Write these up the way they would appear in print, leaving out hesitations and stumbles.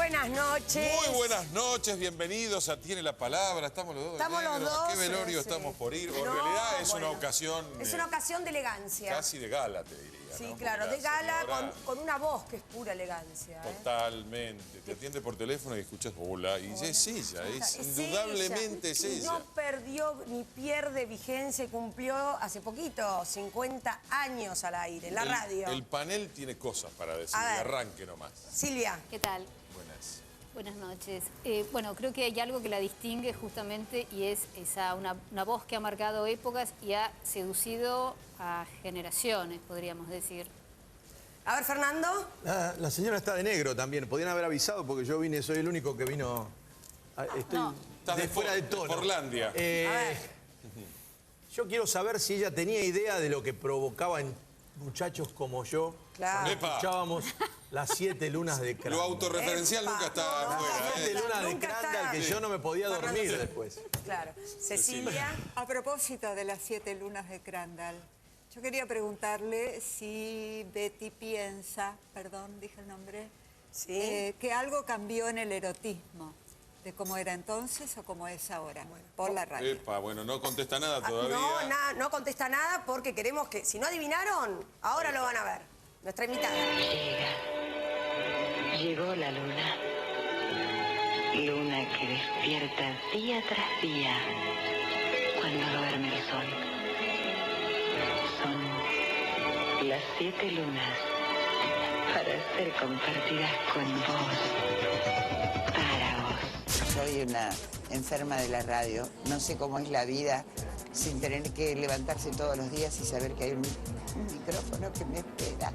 buenas noches. Muy buenas noches, bienvenidos a Tiene la Palabra. Estamos los dos. Estamos los dos. ¿A qué velorio estamos por ir? O en realidad es una ocasión... Es una ocasión de elegancia. Casi de gala, te diría. Sí, ¿no? claro, porque de gala señora, con una voz que es pura elegancia. Totalmente. Te atiende por teléfono y escuchas hola. Y es ella, indudablemente es ella. No perdió ni pierde vigencia y cumplió hace poquito, 50 años al aire, en la radio. El panel tiene cosas para decir. Arranque nomás. Silvia. ¿Qué tal? Buenas. Buenas noches. Bueno, creo que hay algo que la distingue justamente y es una voz que ha marcado épocas y ha seducido a generaciones, podríamos decir. A ver, Fernando. La señora está de negro también. Podrían haber avisado porque yo vine, soy el único que vino. Estoy Estás fuera de tono. Portlandia. A ver. Yo quiero saber si ella tenía idea de lo que provocaba en muchachos como yo. Claro. Cuando escuchábamos las 7 lunas de Crandall. Lo autorreferencial nunca está afuera. Las 7 lunas de Nunca Crandall está. que yo no me podía Fernando, dormir sí. después. Claro. Cecilia. A propósito de las 7 lunas de Crandall, yo quería preguntarle si Betty piensa, perdón, dije el nombre, Sí. que algo cambió en el erotismo, de cómo era entonces o cómo es ahora, por la radio. Bueno, no contesta nada todavía. No contesta nada porque queremos que, si no adivinaron, ahora lo van a ver. Nuestra invitada. Llegó la luna. Luna que despierta día tras día cuando duerme el sol. Son las 7 lunas para ser compartidas con vos, para vos. Soy una enferma de la radio. No sé cómo es la vida sin tener que levantarse todos los días y saber que hay un micrófono que me espera.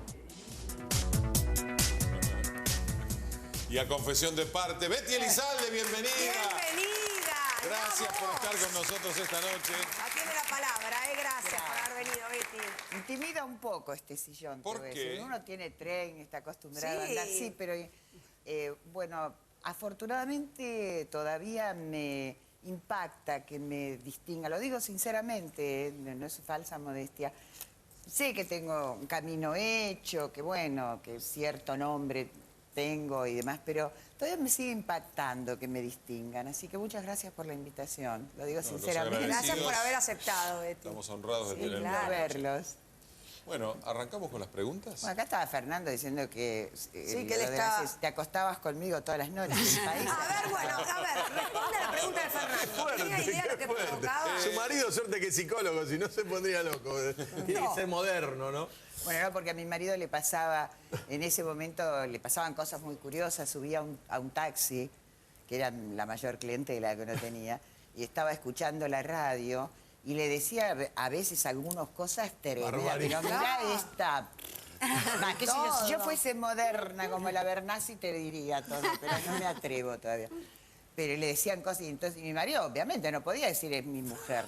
Y a confesión de parte, Betty Elizalde, bienvenida. ¡Bienvenida! Gracias por ¡Vamos! estar con nosotros esta noche. Tiene la palabra, Gracias por haber venido, Betty. Intimida un poco este sillón. ¿Por te voy a qué? decir. Uno tiene tren, está acostumbrado a Sí. andar, sí, pero bueno, afortunadamente todavía me impacta que me distinga. Lo digo sinceramente, no es falsa modestia. Sé que tengo un camino hecho, que bueno, que cierto nombre tengo y demás, pero todavía me sigue impactando que me distingan. Así que muchas gracias por la invitación. Lo digo sinceramente. Gracias por haber aceptado, Betty. Estamos honrados de tenerlo. claro. Verlos. Bueno, ¿arrancamos con las preguntas? Bueno, acá estaba Fernando diciendo que, que él lo de estaba- las- te acostabas conmigo todas las noches en el país. Responde a la pregunta de Fernando. ¿Tenía idea de lo que provocaba? Su marido, suerte que es psicólogo, si no se pondría loco. Tiene que ser moderno, ¿no? Bueno, no, porque a mi marido le pasaba, en ese momento le pasaban cosas muy curiosas, subía a un taxi, que era la mayor clientela que uno tenía, y estaba escuchando la radio, y le decía a veces algunas cosas tremendas, pero mirá esta... Va, qué sé yo, si yo fuese moderna como la Bernasi te diría todo, pero no me atrevo todavía. Pero le decían cosas y entonces mi marido obviamente no podía decir es mi mujer,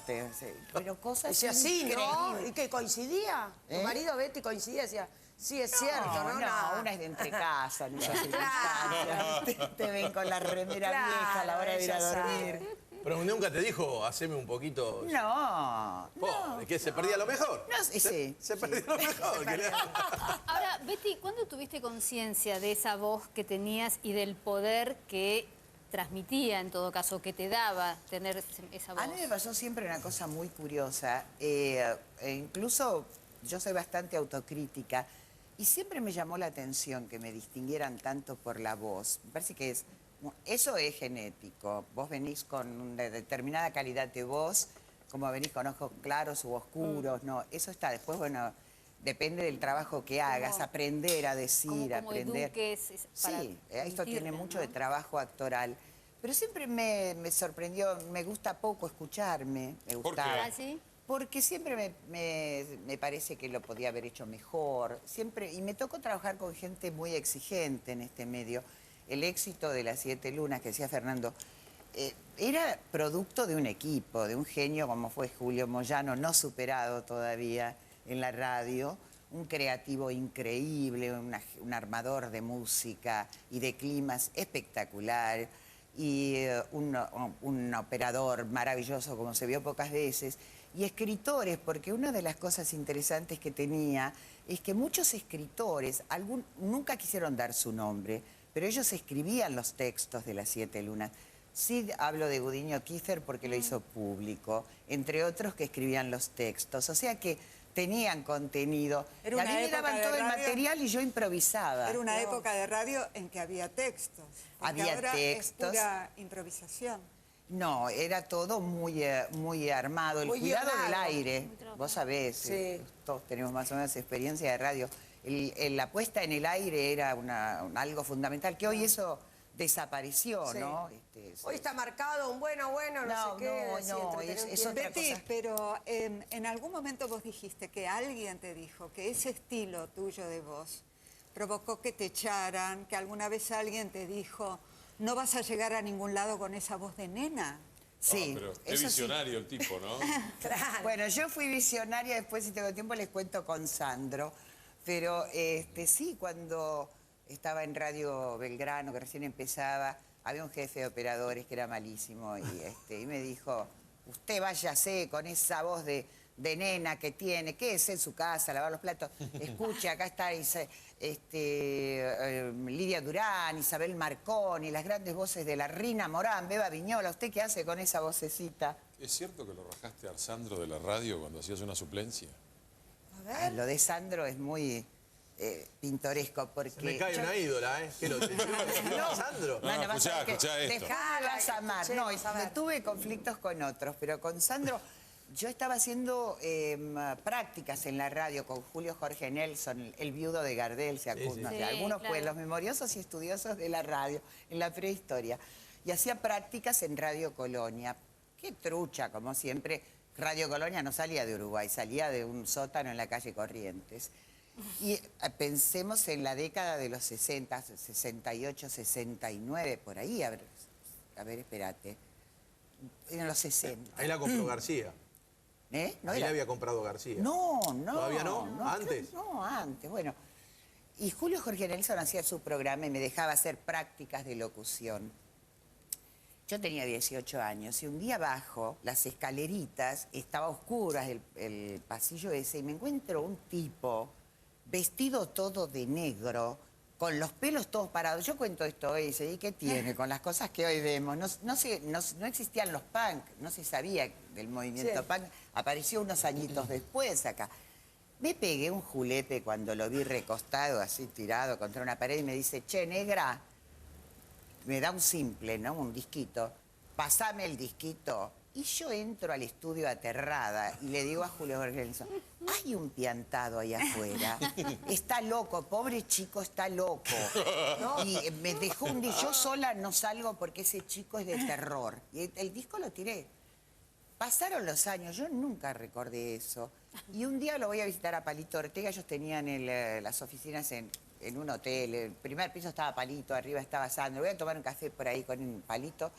pero cosas Decía sí, ¿no? increíbles. ¿Y qué coincidía? ¿Tu marido, Betty, coincidía? Decía, sí, es cierto, ¿no? No, una es de entre casa, en esas circunstancias. Te ven con la remera vieja a la hora de ir a ella dormir. Pero nunca te dijo, haceme un poquito... No. ¿De qué? ¿Se perdía lo mejor? No, sí. Se perdía lo mejor. Ahora, Betty, ¿cuándo tuviste conciencia de esa voz que tenías y del poder que transmitía, en todo caso, que te daba tener esa voz? A mí me pasó siempre una cosa muy curiosa. Incluso yo soy bastante autocrítica y siempre me llamó la atención que me distinguieran tanto por la voz. Me parece que eso es genético. Vos venís con una determinada calidad de voz, como venís con ojos claros u oscuros, no, eso está. Después, bueno, depende del trabajo que hagas, aprender a decir, como aprender. eduques para Sí, esto tiene transmitirte, mucho ¿no? de trabajo actoral. Pero siempre me sorprendió, me gusta poco escucharme. Me ¿Por gustaba. qué? ¿Ah, sí? Porque siempre me parece que lo podía haber hecho mejor. Siempre, y me tocó trabajar con gente muy exigente en este medio. El éxito de las 7 lunas, que decía Fernando, era producto de un equipo, de un genio como fue Julio Moyano, no superado todavía en la radio, un creativo increíble, un armador de música y de climas espectacular, y un operador maravilloso como se vio pocas veces, y escritores, porque una de las cosas interesantes que tenía es que muchos escritores, nunca quisieron dar su nombre, pero ellos escribían los textos de las 7 lunas. Sí hablo de Gudiño Kiefer porque lo hizo público, entre otros que escribían los textos. O sea que tenían contenido. Era Y a una mí me época daban de todo el radio. material y yo improvisaba. Era una época de radio en que había textos. Porque Había ahora textos. Es pura improvisación. No, era todo muy armado. El Muy cuidado del guionado. aire, vos sabés, Sí. todos tenemos más o menos experiencia de radio. La puesta en el aire era algo fundamental, que hoy eso desapareció, Sí. ¿no? Hoy está marcado un bueno, no No, sé qué. no, así, no, entretener un es tiempo. otra Betty, cosa. pero en algún momento vos dijiste que alguien te dijo que ese estilo tuyo de voz provocó que te echaran, que alguna vez alguien te dijo, no vas a llegar a ningún lado con esa voz de nena. Sí, Pero qué eso sí. visionario el tipo, ¿no? Claro. Bueno, yo fui visionaria, después si tengo tiempo les cuento con Sandro, pero sí, cuando estaba en Radio Belgrano, que recién empezaba, había un jefe de operadores que era malísimo y me dijo, usted váyase con esa voz de nena que tiene, quédese en su casa, lavar los platos, escuche, acá está Lidia Durán, Isabel Marconi, las grandes voces de la Rina Morán, Beba Viñola, ¿usted qué hace con esa vocecita? ¿Es cierto que lo rajaste al Sandro de la radio cuando hacías una suplencia? Ah, lo de Sandro es muy pintoresco porque... Se me cae una ídola, ¿eh? ¿Qué lo te Sandro? No, escuchá esto. Después me vas a amar. No, escuchemos, a ver. tuve conflictos con otros, pero con Sandro... Yo estaba haciendo prácticas en la radio con Julio Jorge Nelson, el viudo de Gardel, ¿se acuerdan? Sí, Algunos claro. pues los memoriosos y estudiosos de la radio, en la prehistoria. Y hacía prácticas en Radio Colonia. Qué trucha, como siempre. Radio Colonia no salía de Uruguay, salía de un sótano en la calle Corrientes. Y pensemos en la década de los 60, 68, 69, por ahí. A ver, espérate. En los 60. Ahí la compró García. ¿No Ahí era? la había comprado García. No. ¿Todavía no? ¿Antes? No, antes, bueno. Y Julio Jorge Nelson hacía su programa y me dejaba hacer prácticas de locución. Yo tenía 18 años y un día bajo las escaleritas, estaba a oscuras el pasillo ese, y me encuentro un tipo vestido todo de negro, con los pelos todos parados. Yo cuento esto hoy y dice, ¿y qué tiene con las cosas que hoy vemos? No existían los punk, no se sabía del movimiento Sí. punk. Apareció unos añitos después acá. Me pegué un julepe cuando lo vi recostado, así tirado contra una pared y me dice, che, negra, me da un simple, ¿no? Un disquito. Pasame el disquito. Y yo entro al estudio aterrada y le digo a Julio Jorge Nelson, hay un piantado ahí afuera, está loco, pobre chico está loco. Y me dejó un disco, yo sola no salgo porque ese chico es de terror. Y el disco lo tiré. Pasaron los años, yo nunca recordé eso. Y un día lo voy a visitar a Palito Ortega, ellos tenían las oficinas en un hotel, el primer piso estaba Palito, arriba estaba Sandro, voy a tomar un café por ahí con un Palito.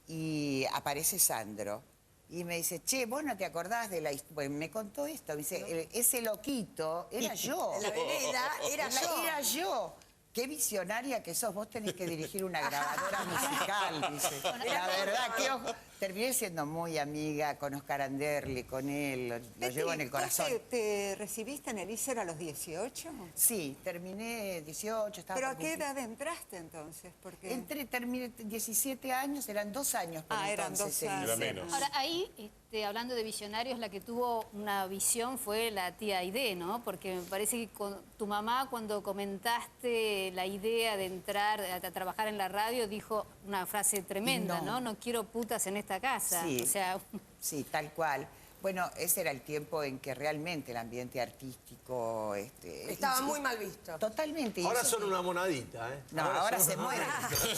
Y aparece Sandro y me dice, che, vos no te acordás de la historia. Bueno, me contó esto, me dice, ese loquito era yo. En la vereda era yo. Era yo. Qué visionaria que sos, vos tenés que dirigir una grabadora musical, dice. La verdad que terminé siendo muy amiga con Oscar Anderli, con él, lo llevo en el corazón. ¿Vos te recibiste en el ISER a los 18? Sí, terminé 18, estaba ¿Pero por a qué cumplir. edad entraste entonces? Porque... Terminé 17 años, eran 2 años por eran entonces. 2 en años. Era ISER. menos. Ahora, ahí, hablando de visionarios, la que tuvo una visión fue la tía Aide, ¿no? Porque me parece que con tu mamá, cuando comentaste la idea de entrar a trabajar en la radio, dijo una frase tremenda, No. ¿no? No quiero putas en esta casa. Sí. O sea, Sí, tal cual. Bueno, ese era el tiempo en que realmente el ambiente artístico... Estaba muy mal visto. Totalmente. y Ahora eso- son una monadita, ¿eh? No, ahora son se una mueren.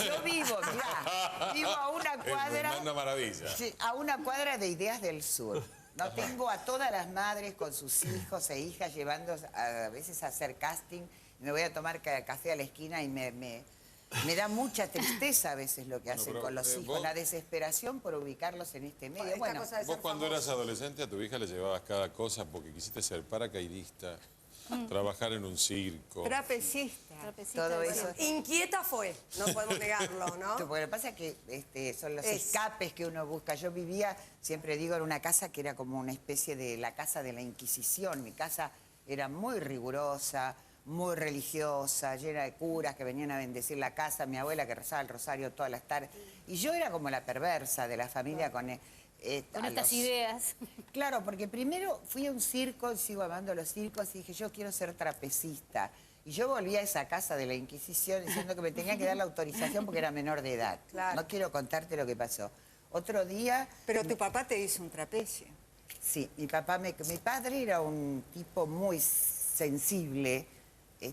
Yo vivo, mirá, vivo a una cuadra... Una maravilla. Sí, a una cuadra de Ideas del Sur. No tengo a todas las madres con sus hijos e hijas llevando a veces a hacer casting. Me voy a tomar café a la esquina y me da mucha tristeza a veces lo que hacen pero, con los hijos. vos- La desesperación por ubicarlos en este medio. Esta Bueno, cosa de Vos ser cuando famoso. eras adolescente a tu hija le llevabas cada cosa porque quisiste ser paracaidista, trabajar en un circo. Trapecista. trapecista todo de- eso... Inquieta fue, no podemos negarlo, ¿no? Porque lo que pasa es que son los Es. escapes que uno busca. Yo vivía, siempre digo, en una casa que era como una especie de la casa de la Inquisición. Mi casa era muy rigurosa, muy religiosa, llena de curas que venían a bendecir la casa, mi abuela que rezaba el rosario todas las tardes. Y yo era como la perversa de la familia con estas ideas. Claro, porque primero fui a un circo, sigo amando los circos, y dije, yo quiero ser trapecista. Y yo volví a esa casa de la Inquisición diciendo que me tenía que dar la autorización porque era menor de edad. Claro. No quiero contarte lo que pasó. Otro día... Pero tu papá te hizo un trapecio. Sí, mi padre era un tipo muy sensible,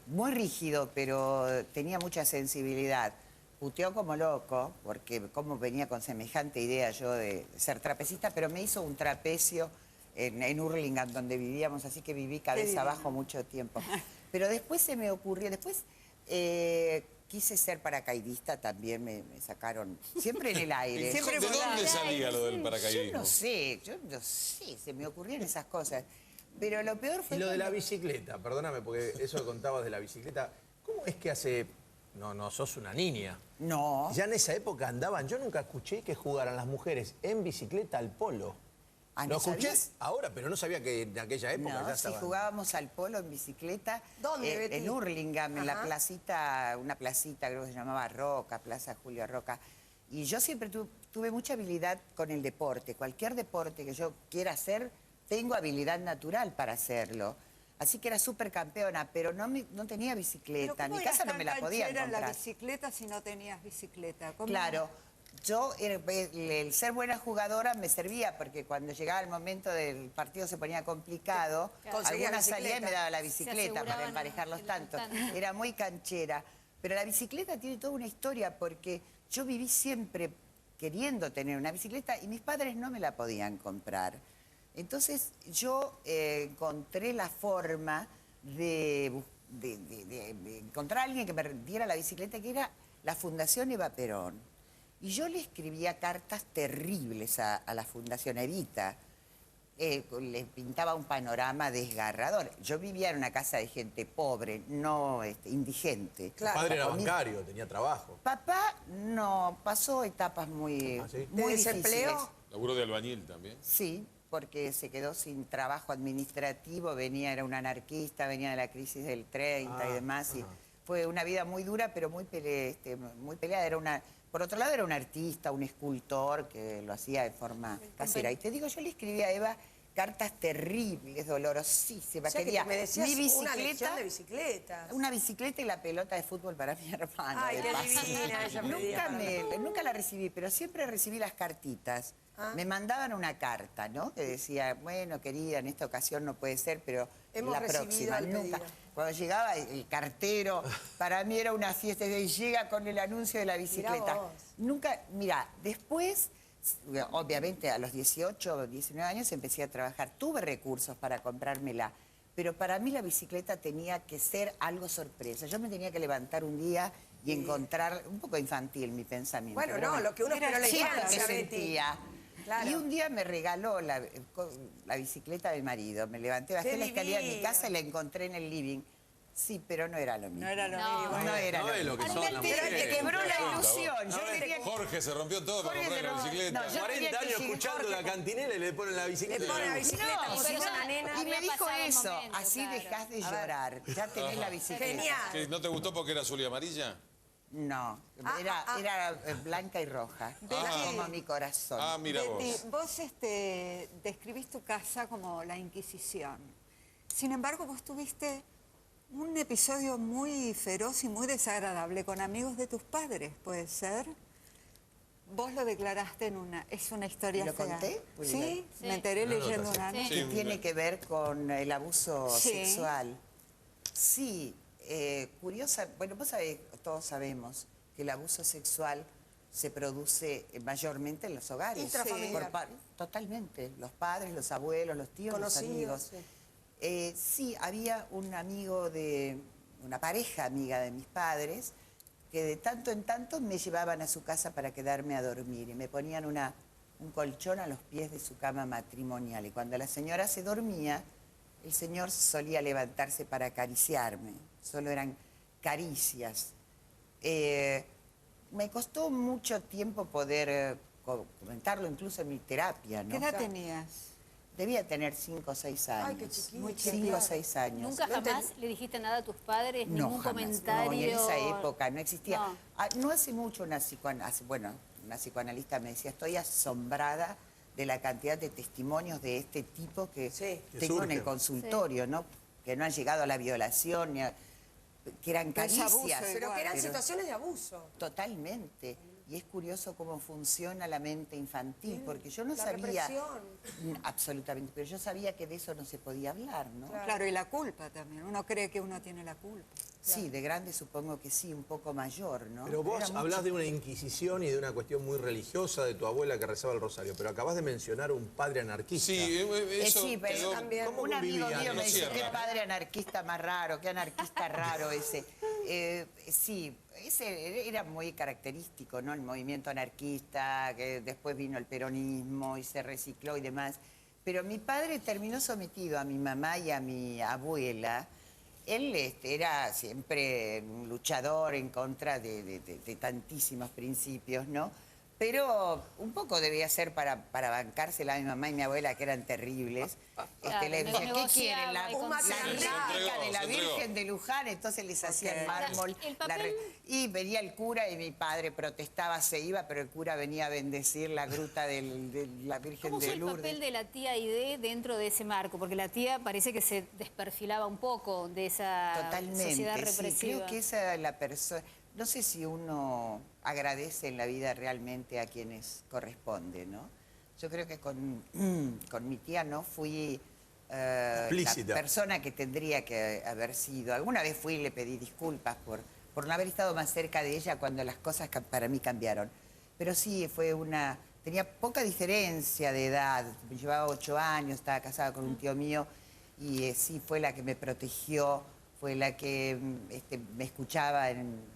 muy rígido, pero tenía mucha sensibilidad. Puteó como loco, porque cómo venía con semejante idea yo de ser trapecista, pero me hizo un trapecio en Hurlingham, donde vivíamos, así que viví cabeza abajo mucho tiempo. Pero después se me ocurrió, quise ser paracaidista, también me sacaron, siempre en el aire. ¿De dónde salía lo del paracaidismo? Yo no sé, se me ocurrían esas cosas. Pero lo peor fue... Y lo de la bicicleta, perdóname, porque eso que contabas de la bicicleta, ¿cómo es que hace... No sos una niña. No. Ya en esa época andaban, yo nunca escuché que jugaran las mujeres en bicicleta al polo. Ah, Lo ¿no escuché sabías? ahora, pero no sabía que en aquella época No, ya si estaban. jugábamos al polo en bicicleta. ¿Dónde, Betty? En Hurlingham, en la Ajá. placita, una placita creo que se llamaba Roca, Plaza Julio Roca. Y yo siempre tuve mucha habilidad con el deporte. Cualquier deporte que yo quiera hacer, tengo habilidad natural para hacerlo. Así que era súper campeona, pero no tenía bicicleta. Pero En ¿cómo mi casa eras no me la tan podían canchera en la comprar. bicicleta si no tenías bicicleta? ¿Cómo? Claro, yo el ser buena jugadora me servía porque cuando llegaba el momento del partido se ponía complicado, Conseguía alguna salía y bicicleta. me daba la Se bicicleta para aseguraban emparejar los el tantos. tanto. Era muy canchera. Pero la bicicleta tiene toda una historia porque yo viví siempre queriendo tener una bicicleta y mis padres no me la podían comprar. Entonces yo encontré la forma de encontrar a alguien que me diera la bicicleta, que era la Fundación Eva Perón. Y yo le escribía cartas terribles a la Fundación Evita. Le pintaba un panorama desgarrador. Yo vivía en una casa de gente pobre, no indigente. Tu padre era bancario, tenía trabajo. Papá no, pasó etapas muy, ¿Ah, sí? muy ¿De desempleo? difíciles. Laburo de albañil también. Sí, porque se quedó sin trabajo administrativo, era un anarquista, venía de la crisis del 30 y demás. Y fue una vida muy dura, pero muy peleada. Por otro lado, era un artista, un escultor que lo hacía de forma casera. Y te digo, yo le escribí a Eva cartas terribles, dolorosísimas. O sea que Quería me decías mi una lección bicicleta, de bicicletas. una bicicleta y la pelota de fútbol para mi hermano. Ay, de qué paso. divina, ella pedía Nunca la recibí, pero siempre recibí las cartitas. Ah. Me mandaban una carta, ¿no? Que decía, bueno, querida, en esta ocasión no puede ser, pero Hemos la recibido próxima. el Nunca. pedido. Cuando llegaba el cartero, para mí era una fiesta. Y llega con el anuncio de la bicicleta. vos. Nunca, mira, después, obviamente a los 18 o 19 años empecé a trabajar. Tuve recursos para comprármela. Pero para mí la bicicleta tenía que ser algo sorpresa. Yo me tenía que levantar un día y encontrar, un poco infantil mi pensamiento. Bueno, pero no, lo que uno Era esperó la siempre infancia, que Betty. sentía. Claro. Y un día me regaló la bicicleta de marido. Me levanté, bajé ¡Qué la escalera de mi divino! casa y la encontré en el living. Sí, pero no era lo mismo. No era lo No. mismo. No era No lo es lo que mismo. son las Pero mujeres. te quebró la Resulta, ilusión. vos. Yo quería que... Jorge se rompió todo para Jorge comprar se la rompió. bicicleta. No, yo 40 quería que años llegue escuchando Jorge. la cantinela y le ponen la bicicleta. Le ponen la bicicleta, No, como si pero fuera una ya- nena. Y me dijo pasado el eso, momento, así claro. dejás de llorar. Ya tenés la bicicleta. Genial. ¿Qué, ¿No te gustó porque era azul y amarilla? No, era blanca y roja. Como mi corazón. Ah, mira Betty, vos. vos describís tu casa como la Inquisición. Sin embargo, vos tuviste un episodio muy feroz y muy desagradable con amigos de tus padres, ¿puede ser? Vos lo declaraste es una historia ¿Lo fea. conté? Sí, Sí. me enteré Una leyendo nota, una sí. nota. Que Sí, tiene que ver con el abuso Sí. sexual. Sí, curiosa, bueno, vos sabés, todos sabemos que el abuso sexual se produce mayormente en los hogares. Intrafamiliar. Totalmente, los padres, los abuelos, los tíos, los Conocidos, amigos. Sí, había un amigo una pareja amiga de mis padres, que de tanto en tanto me llevaban a su casa para quedarme a dormir y me ponían un colchón a los pies de su cama matrimonial. Y cuando la señora se dormía, el señor solía levantarse para acariciarme. Solo eran caricias. Me costó mucho tiempo poder comentarlo, incluso en mi terapia, ¿no? ¿Qué edad tenías? Debía tener 5 o 6 años. Ay, qué chiquita. Muy 5 o 6 años. ¿Nunca jamás le dijiste nada a tus padres? No, ¿Ningún jamás. comentario? No, ni en esa época no existía. No. No hace mucho una psicoanalista me decía, estoy asombrada de la cantidad de testimonios de este tipo que Sí. tengo en surgen. el consultorio, ¿no? Que no han llegado a la violación, que eran Pero es abuso caricias. Pero que eran Pero situaciones de abuso. totalmente. Y es curioso cómo funciona la mente infantil, porque yo no La sabía... represión. Absolutamente, pero yo sabía que de eso no se podía hablar, ¿no? Claro, y la culpa también. Uno cree que uno tiene la culpa. Sí, de grande supongo que sí, un poco mayor, ¿no? Pero vos Era muy hablás de una inquisición y de una cuestión muy religiosa de tu abuela que rezaba el rosario, pero acabas de mencionar un padre anarquista. Sí, eso Sí, pero quedó- también. ¿Cómo un amigo convivían? mío me No dice, qué cierra. padre anarquista más raro, qué anarquista raro ese. Sí, ese era muy característico, ¿no? El movimiento anarquista, que después vino el peronismo y se recicló y demás. Pero mi padre terminó sometido a mi mamá y a mi abuela. Él era siempre un luchador en contra de tantísimos principios, ¿no? Pero un poco debía ser para bancársela a mi mamá y mi abuela, que eran terribles. Claro, Les no decía, ¿qué negociaba quieren? La y conseguía. réplica de la Se entregó. Virgen de Luján, entonces les hacían mármol. El papel- Y venía el cura y mi padre protestaba, se iba, pero el cura venía a bendecir la gruta de la Virgen ¿Cómo fue de el Lourdes. papel de la tía Aide dentro de ese marco? Porque la tía parece que se desperfilaba un poco de esa Totalmente, sociedad sí, represiva. creo que esa es la persona... No sé si uno agradece en la vida realmente a quienes corresponde, ¿no? Yo creo que con mi tía no fui la Explícita. persona que tendría que haber sido. Alguna vez fui y le pedí disculpas por no haber estado más cerca de ella cuando las cosas para mí cambiaron. Pero sí, tenía poca diferencia de edad. Me llevaba 8 años, estaba casada con un tío mío y sí fue la que me protegió, fue la que me escuchaba en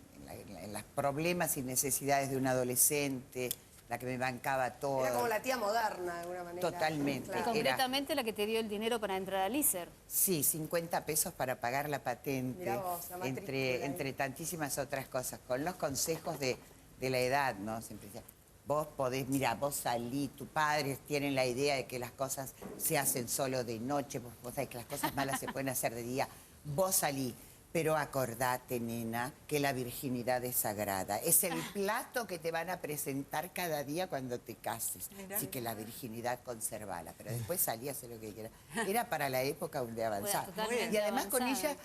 los problemas y necesidades de un adolescente, la que me bancaba todo. Era como la tía moderna, de alguna manera. Totalmente. Y Claro. concretamente la que te dio el dinero para entrar al ISER. Sí, 50 pesos para pagar la patente, Mirá vos, la matrícula ahí. entre tantísimas otras cosas, con los consejos de la edad, ¿no? Siempre decía, vos podés, mira, vos salí, tus padres tienen la idea de que las cosas se hacen solo de noche, vos sabés que las cosas malas se pueden hacer de día, vos salí. Pero acordate, nena, que la virginidad es sagrada. Es el plato que te van a presentar cada día cuando te cases. Mirá. Así que la virginidad conservala. Pero después salí a hacer lo que quieras. Era para la época donde avanzaba. totalmente Y además con avanzada. ella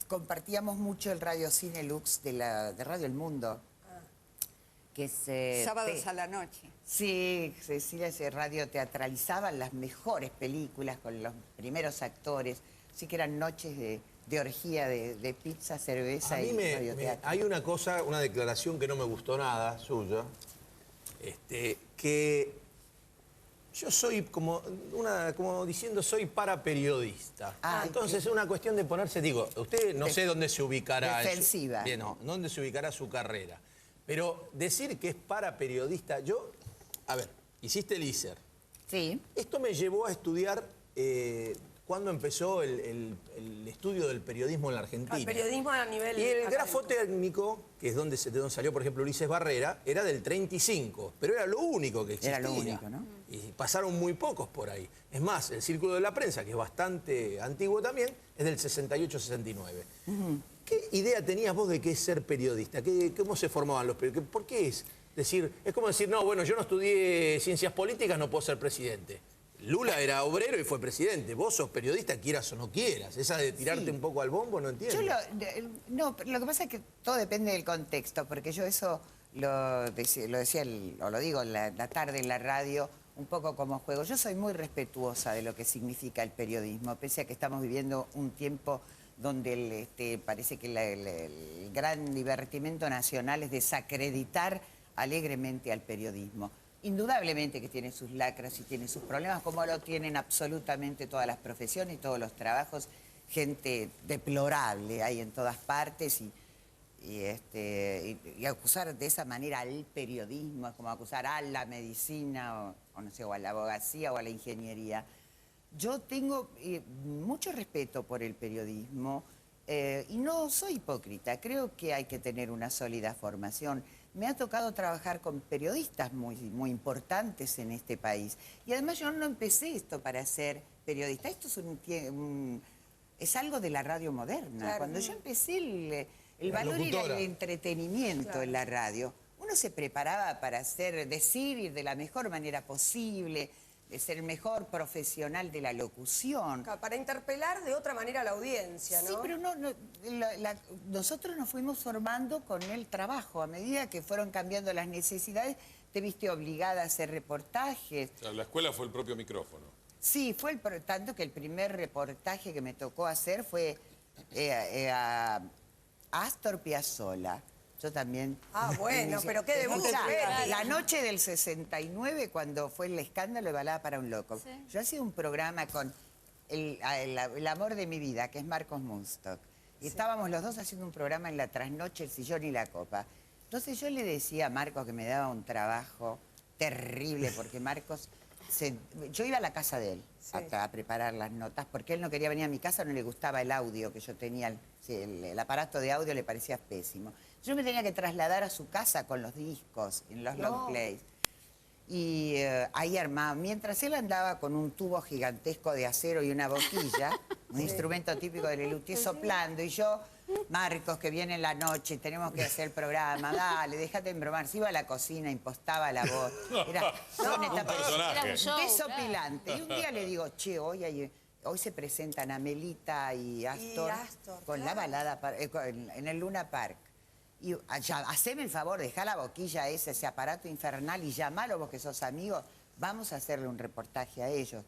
compartíamos mucho el Radio Cine Lux de Radio El Mundo. Que es... Sábados a la noche. Sí, Cecilia, ese radio teatralizaban las mejores películas con los primeros actores. Así que eran noches de orgía, de pizza, cerveza A mí y radioteatro. hay una cosa, una declaración que no me gustó nada suya, que yo soy como diciendo soy paraperiodista. Ah, Entonces es una cuestión de ponerse, digo, usted no sé dónde se ubicará. Defensiva. Bien, no, dónde se ubicará su carrera. Pero decir que es paraperiodista, a ver, hiciste el ISER. Sí. Esto me llevó a estudiar cuando empezó el estudio del periodismo en la Argentina. El periodismo a nivel Y el académico. grafo técnico, que es de donde salió, por ejemplo, Ulises Barrera, era del 35, pero era lo único que existía. Era lo único, ¿no? Y pasaron muy pocos por ahí. Es más, el Círculo de la Prensa, que es bastante antiguo también, es del 68-69. ¿Qué idea tenías vos de qué es ser periodista? ¿Cómo se formaban los periodistas? ¿Por qué es como decir, no, bueno, yo no estudié ciencias políticas, no puedo ser presidente? Lula era obrero y fue presidente. Vos sos periodista, quieras o no quieras. Esa de tirarte un poco al bombo, no entiendo. No, pero lo que pasa es que todo depende del contexto, porque yo eso lo decía, o lo digo en la tarde en la radio, un poco como juego. Yo soy muy respetuosa de lo que significa el periodismo, pese a que estamos viviendo un tiempo donde parece que el gran divertimento nacional es desacreditar alegremente al periodismo. Indudablemente que tiene sus lacras y tiene sus problemas, como lo tienen absolutamente todas las profesiones y todos los trabajos. Gente deplorable hay en todas partes y acusar de esa manera al periodismo es como acusar a la medicina o no sé, o a la abogacía o a la ingeniería. Yo tengo mucho respeto por el periodismo y no soy hipócrita. Creo que hay que tener una sólida formación. me ha tocado trabajar con periodistas muy, muy importantes en este país. Y además yo no empecé esto para ser periodista. Esto es algo de la radio moderna. Claro. Cuando yo empecé, el valor era el entretenimiento en la radio. Uno se preparaba para decir de la mejor manera posible, de ser el mejor profesional de la locución. Para interpelar de otra manera a la audiencia, ¿no? Sí, pero nosotros nos fuimos formando con el trabajo. A medida que fueron cambiando las necesidades, te viste obligada a hacer reportajes. O sea, la escuela fue el propio micrófono. Sí, fue tanto que el primer reportaje que me tocó hacer fue a Astor Piazzolla. Yo también. Ah, bueno, pero qué debut. La noche del 69, cuando fue el escándalo de Balada para un Loco. Sí. Yo hacía un programa con el amor de mi vida, que es Marcos Munstock. Y estábamos los dos haciendo un programa en la trasnoche, El Sillón y la Copa. Entonces yo le decía a Marcos que me daba un trabajo terrible, porque Marcos... yo iba a la casa de él a preparar las notas, porque él no quería venir a mi casa, no le gustaba el audio que yo tenía, el aparato de audio le parecía pésimo. Yo me tenía que trasladar a su casa con los discos, en los long plays. Y ahí armaba, mientras él andaba con un tubo gigantesco de acero y una boquilla, un instrumento típico de Lelutier, soplando, y yo, Marcos, que viene en la noche, tenemos que hacer el programa, dale, déjate embromar. Se iba a la cocina, impostaba la voz. Era un personaje. Claro. desopilante. Y un día le digo, che, hoy se presentan Amelita y Astor, con la balada en el Luna Park. Y haceme el favor, dejá la boquilla ese aparato infernal y llamalo vos que sos amigos, vamos a hacerle un reportaje a ellos.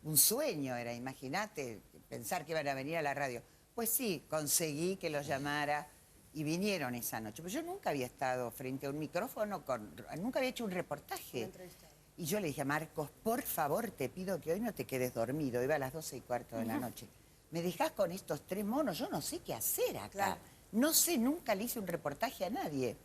Un sueño era, imagínate, pensar que iban a venir a la radio. Pues sí, conseguí que los llamara y vinieron esa noche. Pero yo nunca había estado frente a un micrófono, nunca había hecho un reportaje. Y yo le dije a Marcos, por favor, te pido que hoy no te quedes dormido. Iba a las 12:15 de la noche. ¿Me dejás con estos 3 monos? Yo no sé qué hacer acá. Claro. No sé, nunca le hice un reportaje a nadie.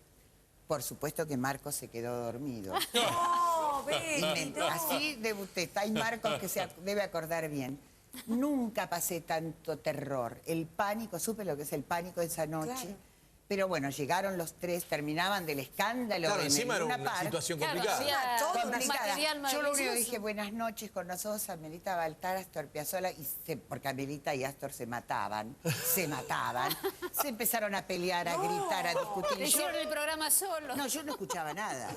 Por supuesto que Marcos se quedó dormido. No, Betty, no. Así debuté. Hay Marcos que se debe acordar bien. Nunca pasé tanto terror. El pánico, supe lo que es el pánico esa noche. Claro. Pero bueno, llegaron los 3, terminaban del escándalo. Claro, encima era Luna una Park. situación Claro, complicada. había Todo Complicada. material Yo lo único maravilloso. que dije, buenas noches con nosotros, Amelita Baltar, Astor Piazzolla, porque Amelita y Astor se mataban. Se empezaron a pelear, a gritar, a discutir. Le hicieron el programa solo. No, yo no escuchaba nada.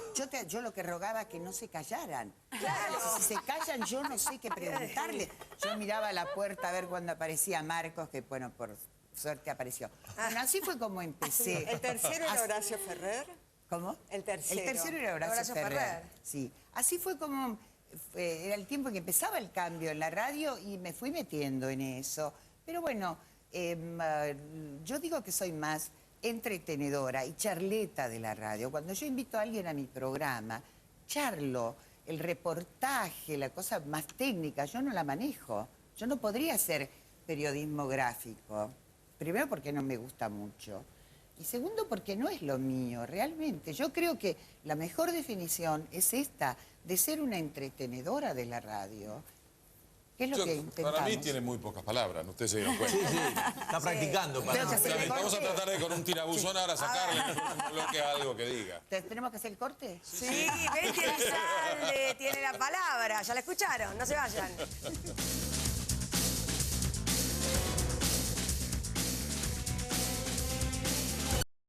Yo lo que rogaba es que no se callaran. Claro. Si se callan, yo no sé qué preguntarle. Yo miraba a la puerta a ver cuando aparecía Marcos, que bueno, por suerte apareció. Bueno, así fue como empecé. ¿El tercero era Horacio Ferrer? ¿Cómo? El tercero. El tercero era Horacio Ferrer. Sí. Así fue como... era el tiempo en que empezaba el cambio en la radio y me fui metiendo en eso. Pero bueno, yo digo que soy más entretenedora y charleta de la radio. Cuando yo invito a alguien a mi programa, charlo, el reportaje, la cosa más técnica, yo no la manejo. Yo no podría hacer periodismo gráfico. Primero porque no me gusta mucho. Y segundo porque no es lo mío, realmente. Yo creo que la mejor definición es esta, de ser una entretenedora de la radio. ¿Qué es lo que intentamos? Para mí tiene muy pocas palabras, ustedes se dieron cuenta. Sí, sí, está practicando. Tengo que hacer el Vamos a corte. tratar de con un tirabuzón ahora sacarle un bloque a algo que diga. ¿Tenemos que hacer el corte? Sí, Betty Elizalde tiene la palabra. Ya la escucharon, no se vayan.